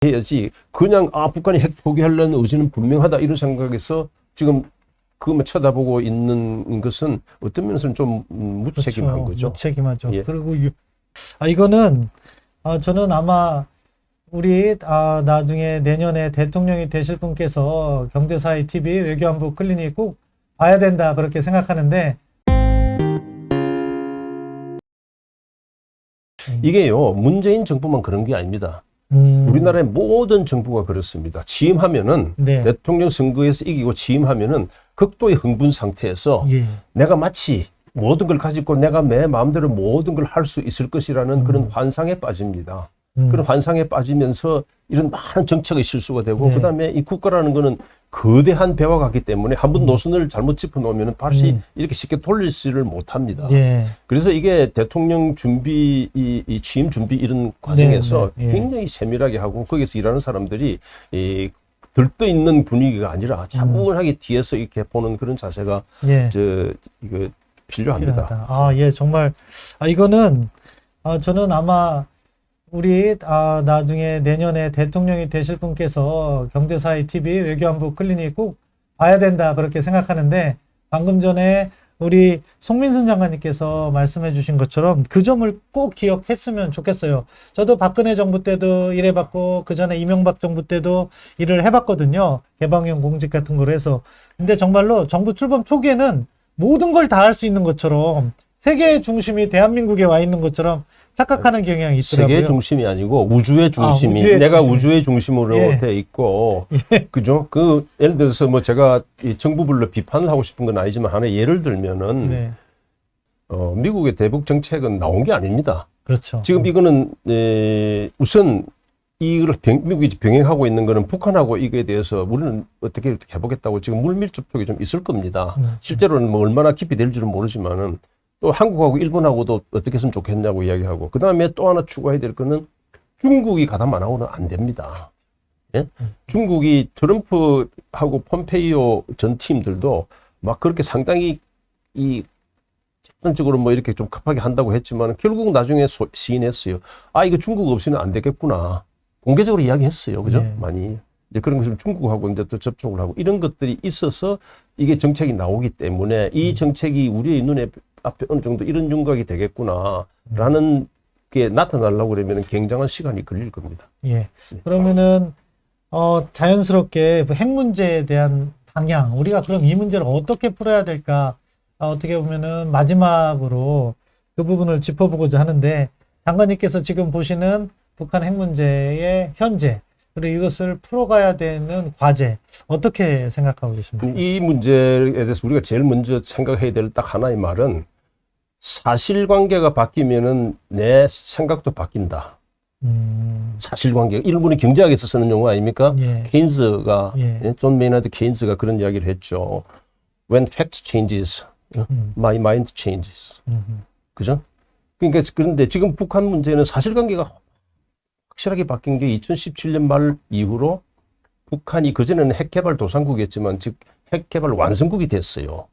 해야지 그냥 북한이 핵 포기하려는 의지는 분명하다 이런 생각에서 지금 그것만 쳐다보고 있는 것은 어떤 면에서는 좀 무책임한 그렇죠. 거죠. 무책임하죠. 예. 그리고 이거는 저는 아마 우리 나중에 내년에 대통령이 되실 분께서 경제사회 TV 외교안보 클리닉 꼭 봐야 된다 그렇게 생각하는데 이게요 문재인 정부만 그런 게 아닙니다. 우리나라의 모든 정부가 그렇습니다. 취임하면은 네. 대통령 선거에서 이기고 취임하면은 극도의 흥분 상태에서 예. 내가 마치 모든 걸 가지고 내가 내 마음대로 모든 걸 할 수 있을 것이라는 그런 환상에 빠집니다. 그런 환상에 빠지면서 이런 많은 정책의 실수가 되고 네. 그다음에 이 국가라는 거는 거대한 배와 같기 때문에 한번 노선을 잘못 짚어놓으면 다시 이렇게 쉽게 돌리지를 못합니다. 예. 그래서 이게 대통령 준비, 이 취임 준비 이런 과정에서 네, 네. 예. 굉장히 세밀하게 하고 거기서 일하는 사람들이 들떠 있는 분위기가 아니라 차분하게 뒤에서 이렇게 보는 그런 자세가 예. 이거 필요합니다. 필요하다. 예, 정말 이거는 저는 아마 우리 나중에 내년에 대통령이 되실 분께서 경제사회 TV 외교안보 클리닉 꼭 봐야 된다 그렇게 생각하는데 방금 전에 우리 송민순 장관님께서 말씀해 주신 것처럼 그 점을 꼭 기억했으면 좋겠어요. 저도 박근혜 정부 때도 일해봤고 그 전에 이명박 정부 때도 일을 해봤거든요. 개방형 공직 같은 걸 해서. 근데 정말로 정부 출범 초기에는 모든 걸 다 할 수 있는 것처럼 세계의 중심이 대한민국에 와 있는 것처럼 착각하는 경향이 있더라고요. 세계의 중심이 아니고 우주의 중심이 우주의 중심으로 예. 돼 있고 예. 그죠? 예를 들어서 뭐 제가 이 정부별로 비판을 하고 싶은 건 아니지만 하나 예를 들면은 네. 미국의 대북 정책은 나온 게 아닙니다. 그렇죠. 지금 이거는 우선 이걸 미국이 병행하고 있는 거는 북한하고 이거에 대해서 우리는 어떻게 해보겠다고 지금 물밀 접촉이 좀 있을 겁니다. 실제로는 뭐 얼마나 깊이 될지는 모르지만은 또 한국하고 일본하고도 어떻게 했으면 좋겠냐고 이야기하고 그 다음에 또 하나 추가해야 될 거는 중국이 가담 안 하고는 안 됩니다. 예? 중국이 트럼프하고 폼페이오 전 팀들도 막 그렇게 상당히 집단적으로 뭐 이렇게 좀 급하게 한다고 했지만 결국 나중에 시인했어요. 이거 중국 없이는 안 되겠구나. 공개적으로 이야기했어요. 그죠? 네. 많이. 이제 그런 것을 중국하고 이제 또 접촉을 하고 이런 것들이 있어서 이게 정책이 나오기 때문에 이 정책이 우리의 눈에 앞에 어느 정도 이런 윤곽이 되겠구나라는 게 나타나려고 그러면 굉장한 시간이 걸릴 겁니다. 예. 그러면은 자연스럽게 핵 문제에 대한 방향, 우리가 그럼 이 문제를 어떻게 풀어야 될까? 어떻게 보면은 마지막으로 그 부분을 짚어보고자 하는데 장관님께서 지금 보시는 북한 핵 문제의 현재 그리고 이것을 풀어가야 되는 과제 어떻게 생각하고 계십니까? 이 문제에 대해서 우리가 제일 먼저 생각해야 될 딱 하나의 말은 사실관계가 바뀌면은 내 생각도 바뀐다. 사실관계. 일본이 경제학에서 쓰는 용어 아닙니까? 예. 케인즈가 예. 존 메이나드 케인즈가 그런 이야기를 했죠. When fact changes, my mind changes. 그죠? 그러니까 그런데 지금 북한 문제는 사실관계가 확실하게 바뀐 게 2017년 말 이후로 북한이 그전에는 핵개발 도상국이었지만 즉 핵개발 완성국이 됐어요.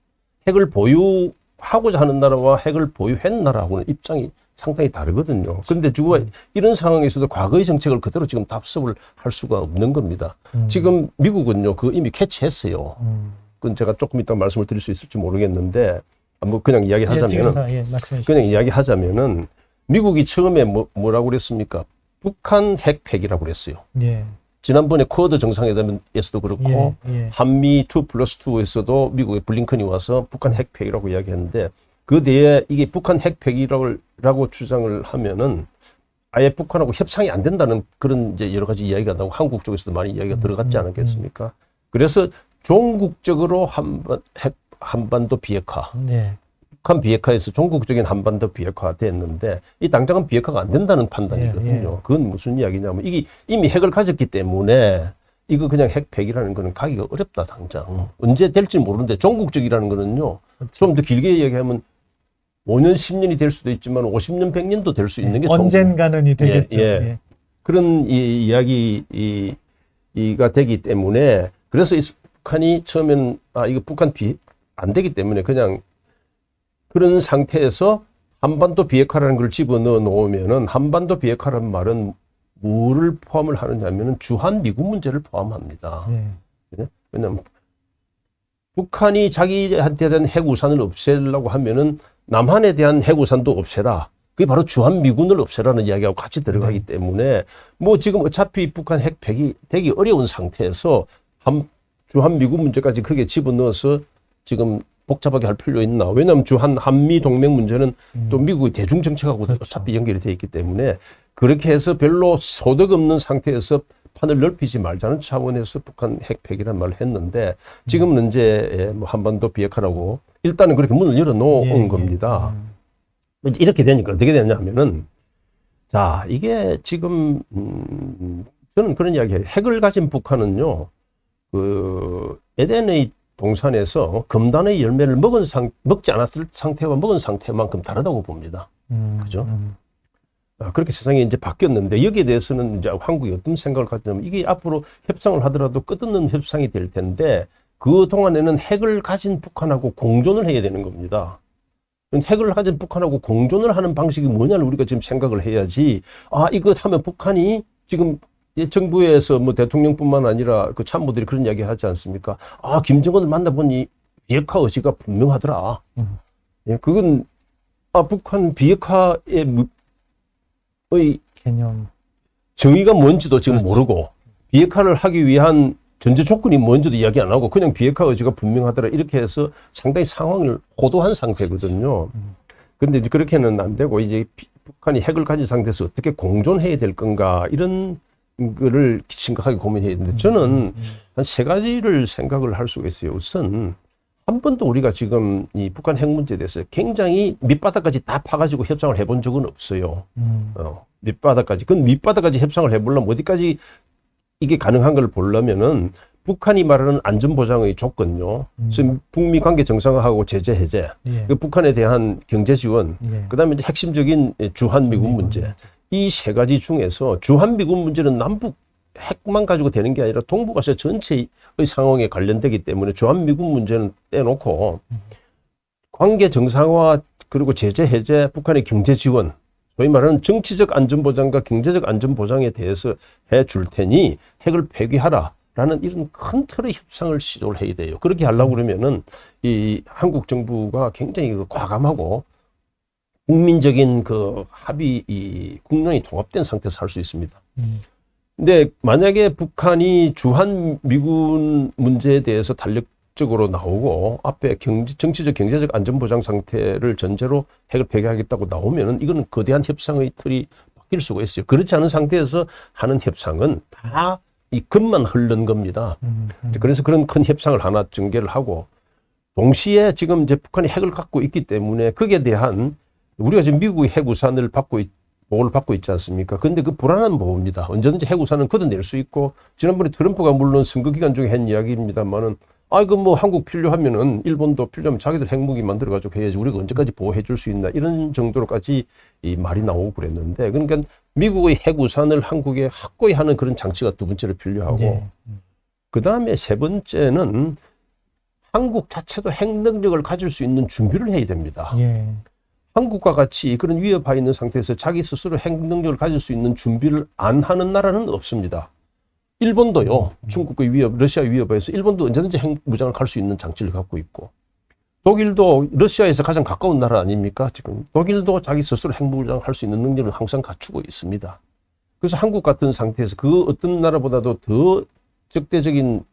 핵을 보유하고자 하는 나라와 핵을 보유한 나라하고는 입장이 상당히 다르거든요. 그런데 이런 상황에서도 과거의 정책을 그대로 지금 답습을 할 수가 없는 겁니다. 지금 미국은요, 이미 캐치했어요. 그건 제가 조금 이따 말씀을 드릴 수 있을지 모르겠는데, 뭐 그냥 이야기하자면은, 그냥 이야기하자면은 미국이 처음에 뭐라고 그랬습니까? 북한 핵 폐기라고 그랬어요. 예. 지난번에 쿼드 정상회담에서도 그렇고 예. 한미 2+2에서도 미국의 블링컨이 와서 북한 핵 폐기라고 이야기했는데 그 뒤에 이게 북한 핵 폐기라고 주장을 하면은 아예 북한하고 협상이 안 된다는 그런 이제 여러 가지 이야기가 나오고 한국 쪽에서도 많이 이야기가 들어갔지 않았겠습니까? 그래서 종국적으로 한반도 비핵화. 예. 북한 비핵화에서 종국적인 한반도 비핵화가 됐는데 이 당장은 비핵화가 안 된다는 판단이거든요. 그건 무슨 이야기냐면 이게 이미 핵을 가졌기 때문에 이거 그냥 핵 폐기라는 거는 가기가 어렵다 당장. 언제 될지 모르는데 종국적이라는 거는요. 그렇죠. 좀 더 길게 얘기하면 5년 10년이 될 수도 있지만 50년 100년도 될 수 있는 게 언젠가는 되겠죠. 예. 그런 이야기가 되기 때문에 그래서 북한이 처음에는 이거 북한 안 되기 때문에 그냥 그런 상태에서 한반도 비핵화라는 걸 집어넣어 놓으면은 한반도 비핵화라는 말은 뭐를 포함을 하느냐면은 주한 미군 문제를 포함합니다. 예. 왜냐하면 북한이 자기한테 대한 핵우산을 없애려고 하면은 남한에 대한 핵우산도 없애라. 그게 바로 주한 미군을 없애라는 이야기하고 같이 들어가기 때문에 뭐 지금 어차피 북한 핵 폐기 되기 어려운 상태에서 주한 미군 문제까지 크게 집어넣어서 지금 복잡하게 할 필요 있나? 왜냐하면 주한 한미 동맹 문제는 또 미국의 대중 정책하고 그렇죠. 어차피 연결이 돼 있기 때문에 그렇게 해서 별로 소득 없는 상태에서 판을 넓히지 말자는 차원에서 북한 핵 폐기란 말을 했는데 지금은 이제 뭐 한반도 비핵화라고 일단은 그렇게 문을 열어놓은 겁니다. 이제 이렇게 되니까 어떻게 되냐면은 자 이게 지금 저는 그런 이야기해요. 핵을 가진 북한은요 그 에덴의 동산에서 금단의 열매를 먹지 않았을 상태와 먹은 상태만큼 다르다고 봅니다. 그죠? 그렇게 세상이 이제 바뀌었는데 여기에 대해서는 이제 한국이 어떤 생각을 가지냐면 이게 앞으로 협상을 하더라도 끝없는 협상이 될 텐데 그 동안에는 핵을 가진 북한하고 공존을 해야 되는 겁니다. 핵을 가진 북한하고 공존을 하는 방식이 뭐냐를 우리가 지금 생각을 해야지. 이거 하면 북한이 지금 정부에서 뭐 대통령뿐만 아니라 그 참모들이 그런 이야기 하지 않습니까? 김정은을 만나보니 비핵화 의지가 분명하더라. 예, 그건 북한 비핵화의 개념 정의가 뭔지도 지금 모르고 비핵화를 하기 위한 전제 조건이 뭔지도 이야기 안 하고 그냥 비핵화 의지가 분명하더라 이렇게 해서 상당히 상황을 호도한 상태거든요. 그런데 이제 그렇게는 안 되고 이제 북한이 핵을 가진 상태에서 어떻게 공존해야 될 건가 이런 거를 심각하게 고민해야 되는데 저는 한 세 가지를 생각을 할 수가 있어요. 우선 한 번도 우리가 지금 이 북한 핵 문제에 대해서 굉장히 밑바닥까지 다 파가지고 협상을 해본 적은 없어요. 밑바닥까지. 그 밑바닥까지 협상을 해보려면 어디까지 이게 가능한 걸 보려면은 북한이 말하는 안전보장의 조건요. 지금 북미 관계 정상화하고 제재 해제, 북한에 대한 경제 지원, 그다음에 이제 핵심적인 주한 미군 문제. 이 세 가지 중에서 주한 미군 문제는 남북 핵만 가지고 되는 게 아니라 동북아시아 전체의 상황에 관련되기 때문에 주한 미군 문제는 떼놓고 관계 정상화 그리고 제재 해제, 북한의 경제 지원, 소위 말하는 정치적 안전보장과 경제적 안전보장에 대해서 해줄 테니 핵을 폐기하라라는 이런 큰 틀의 협상을 시도를 해야 돼요. 그렇게 하려고 그러면은 이 한국 정부가 굉장히 과감하고 국민적인 그 합의, 이 국론이 통합된 상태에서 할 수 있습니다. 근데 만약에 북한이 주한 미군 문제에 대해서 탄력적으로 나오고 앞에 정치적 경제적 안전보장 상태를 전제로 핵을 폐기하겠다고 나오면은 이거는 거대한 협상의 틀이 바뀔 수가 있어요. 그렇지 않은 상태에서 하는 협상은 다 이 금만 흐르는 겁니다. 그래서 그런 큰 협상을 하나 전개를 하고 동시에 지금 이제 북한이 핵을 갖고 있기 때문에 거기에 대한 우리가 지금 미국의 핵우산을 보호를 받고 있지 않습니까? 그런데 그 불안한 보호입니다. 언제든지 핵우산은 걷어낼 수 있고 지난번에 트럼프가 물론 선거 기간 중에 한 이야기입니다만은 이거 뭐 한국 필요하면은 일본도 필요하면 자기들 핵무기 만들어가지고 해야지 우리가 언제까지 보호해 줄 수 있나 이런 정도로까지 이 말이 나오고 그랬는데 그러니까 미국의 핵우산을 한국에 확고히 하는 그런 장치가 두 번째로 필요하고 그 다음에 세 번째는 한국 자체도 핵 능력을 가질 수 있는 준비를 해야 됩니다. 한국과 같이 그런 위협하에 있는 상태에서 자기 스스로 핵 능력을 가질 수 있는 준비를 안 하는 나라는 없습니다. 일본도요. 중국의 위협, 러시아의 위협에서 일본도 언제든지 핵 무장을 갈 수 있는 장치를 갖고 있고 독일도 러시아에서 가장 가까운 나라 아닙니까? 지금 독일도 자기 스스로 핵 무장을 할 수 있는 능력을 항상 갖추고 있습니다. 그래서 한국 같은 상태에서 그 어떤 나라보다도 더 적대적인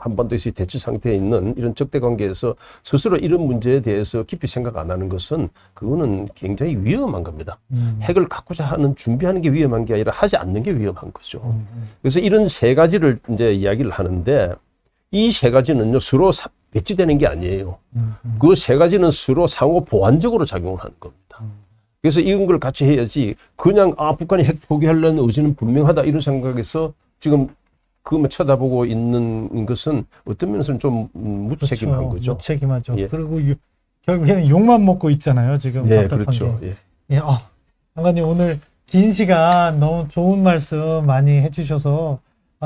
한반도에서 대치 상태에 있는 이런 적대 관계에서 스스로 이런 문제에 대해서 깊이 생각 안 하는 것은 그거는 굉장히 위험한 겁니다. 핵을 갖고자 하는 준비하는 게 위험한 게 아니라 하지 않는 게 위험한 거죠. 그래서 이런 세 가지를 이제 이야기를 하는데 이 세 가지는요 서로 배치되는 게 아니에요. 그 세 가지는 서로 상호 보완적으로 작용을 하는 겁니다. 그래서 이런 걸 같이 해야지 그냥 북한이 핵 포기하려는 의지는 분명하다 이런 생각에서 지금 그것만 쳐다보고 있는 것은 어떤 면에서는 좀 무책임한 거죠. 무책임하죠. 그리고 결국에는 욕만 먹고 있잖아요. 지금. 그렇죠. 장관님 오늘 긴 시간 너무 좋은 말씀 많이 해주셔서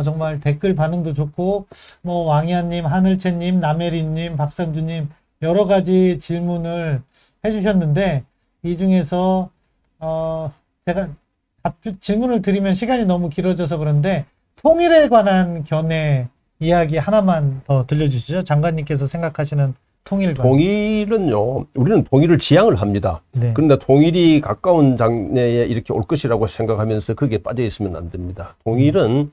정말 댓글 반응도 좋고 뭐 왕이한님, 하늘채님, 남혜린님, 박상주님 여러 가지 질문을 해주셨는데 이 중에서 제가 질문을 드리면 시간이 너무 길어져서 그런데 통일에 관한 견해 이야기 하나만 더 들려주시죠. 장관님께서 생각하시는 통일관. 통일은요, 우리는 통일을 지향을 합니다. 네. 그런데 통일이 가까운 장래에 이렇게 올 것이라고 생각하면서 거기에 빠져 있으면 안 됩니다. 통일은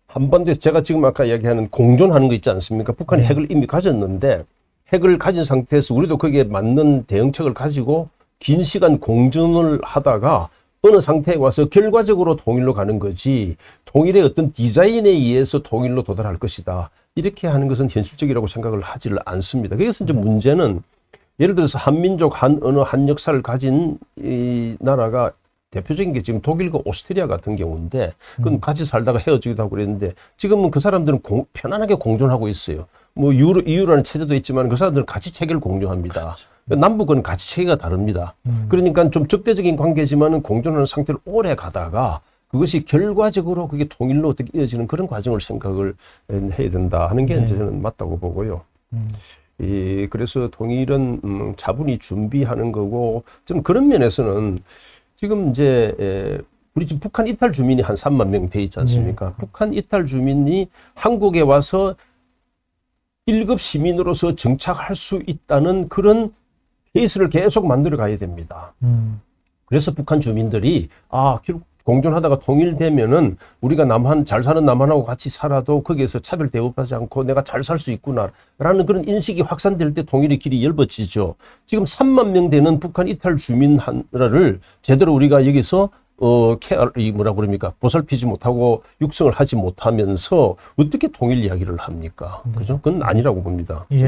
한반도에서 제가 지금 아까 이야기하는 공존하는 거 있지 않습니까? 북한이 네. 핵을 이미 가졌는데 핵을 가진 상태에서 우리도 거기에 맞는 대응책을 가지고 긴 시간 공존을 하다가 어느 상태에 와서 결과적으로 통일로 가는 거지, 통일의 어떤 디자인에 의해서 통일로 도달할 것이다, 이렇게 하는 것은 현실적이라고 생각을 하지를 않습니다. 그래서 이제 문제는 예를 들어서 한민족, 한 언어, 한 역사를 가진 이 나라가 대표적인 게 지금 독일과 오스트리아 같은 경우인데, 그건 같이 살다가 헤어지기도 하고 그랬는데, 지금은 그 사람들은 편안하게 공존하고 있어요. 뭐 EU라는 체제도 있지만 그 사람들은 가치 체계를 공유합니다. 남북은 가치 체계가 다릅니다. 그러니까 좀 적대적인 관계지만은 공존하는 상태로 오래 가다가 그것이 결과적으로 그게 통일로 어떻게 이어지는 그런 과정을 생각을 해야 된다 하는 게 이제 저는 맞다고 보고요. 그래서 통일은 차분히 준비하는 거고, 좀 그런 면에서는 지금 이제 우리 지금 북한 이탈 주민이 한 3만 명 돼 있지 않습니까? 북한 이탈 주민이 한국에 와서 1급 시민으로서 정착할 수 있다는 그런 케이스를 계속 만들어 가야 됩니다. 그래서 북한 주민들이 결국 공존하다가 통일되면은 우리가 잘 사는 남한하고 같이 살아도 거기에서 차별 대우받지 않고 내가 잘 살 수 있구나라는 그런 인식이 확산될 때 통일의 길이 열어지죠. 지금 3만 명 되는 북한 이탈 주민 하나를 제대로 우리가 여기서 보살피지 못하고 육성을 하지 못하면서 어떻게 통일 이야기를 합니까? 그죠? 그건 아니라고 봅니다. 예.